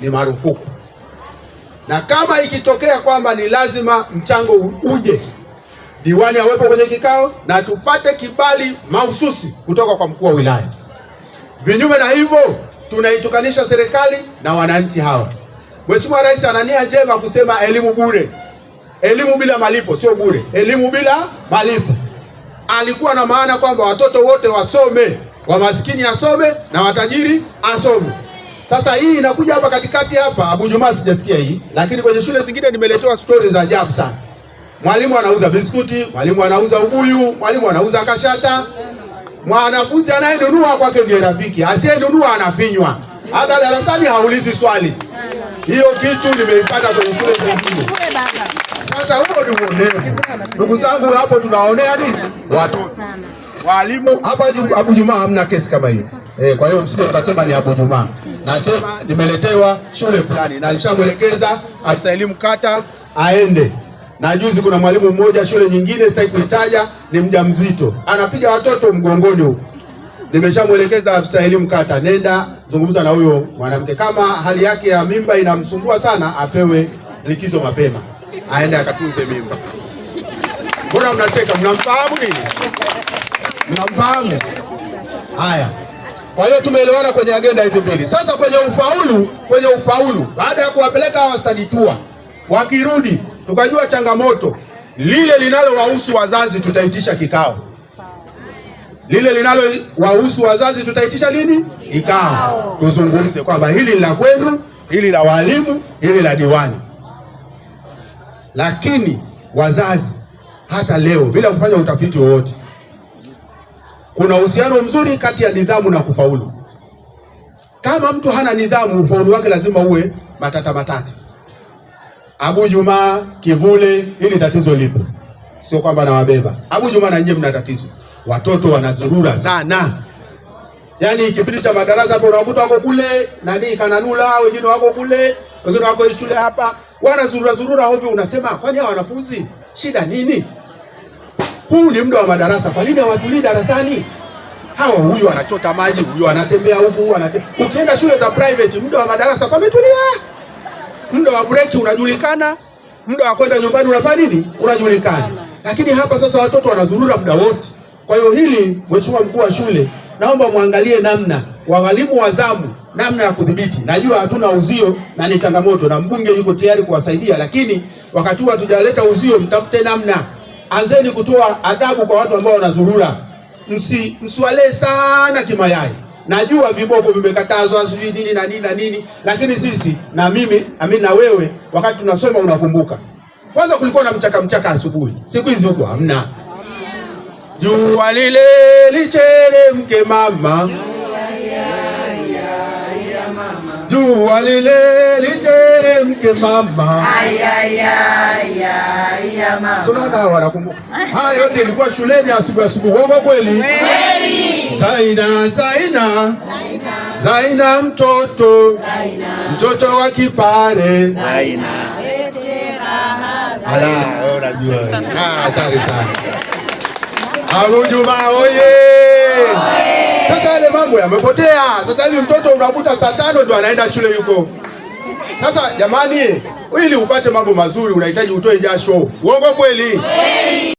ni marufuku, na kama ikitokea kwamba ni lazima mchango uje, diwani awepo kwenye kikao na tupate kibali mahususi kutoka kwa mkuu wa wilaya. Vinyume na hivyo tunaitukanisha serikali na wananchi hawa. Mheshimiwa Rais ana nia njema kusema elimu bure, elimu bila malipo, sio bure, elimu bila malipo. Alikuwa na maana kwamba watoto wote wasome, wa maskini asome na watajiri asome. Sasa hii inakuja hapa katikati hapa Abu Juma, sijasikia hii, lakini kwenye shule zingine nimeletewa stories za ajabu sana. Mwalimu anauza biskuti, mwalimu anauza ubuyu, mwalimu anauza kashata. Mwanafunzi anayenunua kwake ndiye rafiki, asiyenunua anafinywa. Hata darasani haulizi swali. Hiyo kitu nimeipata kwenye shule zingine. Sasa huo ni uonevu. Ndugu zangu, hapo tunaonea nini? Watu. Walimu hapa Abu Juma hamna kesi kama hiyo. Kwa hiyo msije mkasema ni Abu Juma. Nasema nimeletewa shule fulani na nishamwelekeza afisa elimu kata aende. Na juzi kuna mwalimu mmoja shule nyingine sitaki kuitaja, ni mjamzito, anapiga watoto mgongoni huko. Nimeshamwelekeza afisa elimu kata, nenda zungumza na huyo mwanamke, kama hali yake ya mimba inamsumbua sana apewe likizo mapema, aende akatunze mimba. Mbona mnacheka? Mnamfahamu nini? Mnamfahamu? Haya. Kwa hiyo tumeelewana kwenye agenda hizi mbili. Sasa kwenye ufaulu, baada ya kuwapeleka hawa study tour, wakirudi tukajua changamoto, lile linalowahusu wazazi tutaitisha kikao. Lile linalowahusu wazazi tutaitisha nini? Kikao. Tuzungumze kwamba hili la kwenu, hili la walimu, hili la diwani. Lakini wazazi hata leo bila kufanya utafiti wowote, kuna uhusiano mzuri kati ya nidhamu na kufaulu. Kama mtu hana nidhamu, ufaulu wake lazima uwe matata. Abu Juma, Kivule, hili tatizo lipo. Sio kwamba nawabeba. Abu Juma na nyinyi mna tatizo. Watoto wanazurura sana. Yaani kipindi cha madarasa hapo unakuta wako kule, nani Kananula, wengine wako kule, wengine wako shule hapa. Wanazurura hovyo, unasema kwani hao wanafunzi shida nini? Huu ni muda wa madarasa. Kwa nini hawatulii darasani? Hao huyu anachota maji, huyu anatembea huku, ukienda shule za private muda wa madarasa pametulia. Muda wa break unajulikana, muda wa kwenda nyumbani unafanya nini? Unajulikana. Lakini hapa sasa watoto wanazurura muda wote. Kwa hiyo hili, Mheshimiwa mkuu wa shule, naomba muangalie namna walimu wa zamu, namna ya kudhibiti. Najua hatuna uzio na ni changamoto na mbunge yuko tayari kuwasaidia, lakini wakati huu hatujaleta uzio, mtafute namna. Anzeni kutoa adhabu kwa watu ambao wanazurura. Msiwalee sana kimayai. Najua viboko vimekatazwa sijui nini na nini, lakini sisi na mimi na wewe wakati tunasoma unakumbuka. Kwanza kulikuwa na mchaka asubuhi. Siku hizi huko hamna. Jua lile licheremke mama. Jua lile licheremke mama. Sona dawa wanakumbuka. Haya yote ilikuwa shuleni asubuhi. Uongo kweli? Kweli. Zaina mtoto wa Kipare. Unajua. Hatari sana. Abu Juma oye! Sasa yale mambo yamepotea. Sasa hivi mtoto unakuta saa 5 ndo anaenda shule yuko. Sasa jamani, ili upate mambo mazuri unahitaji utoe jasho. Uongo kweli?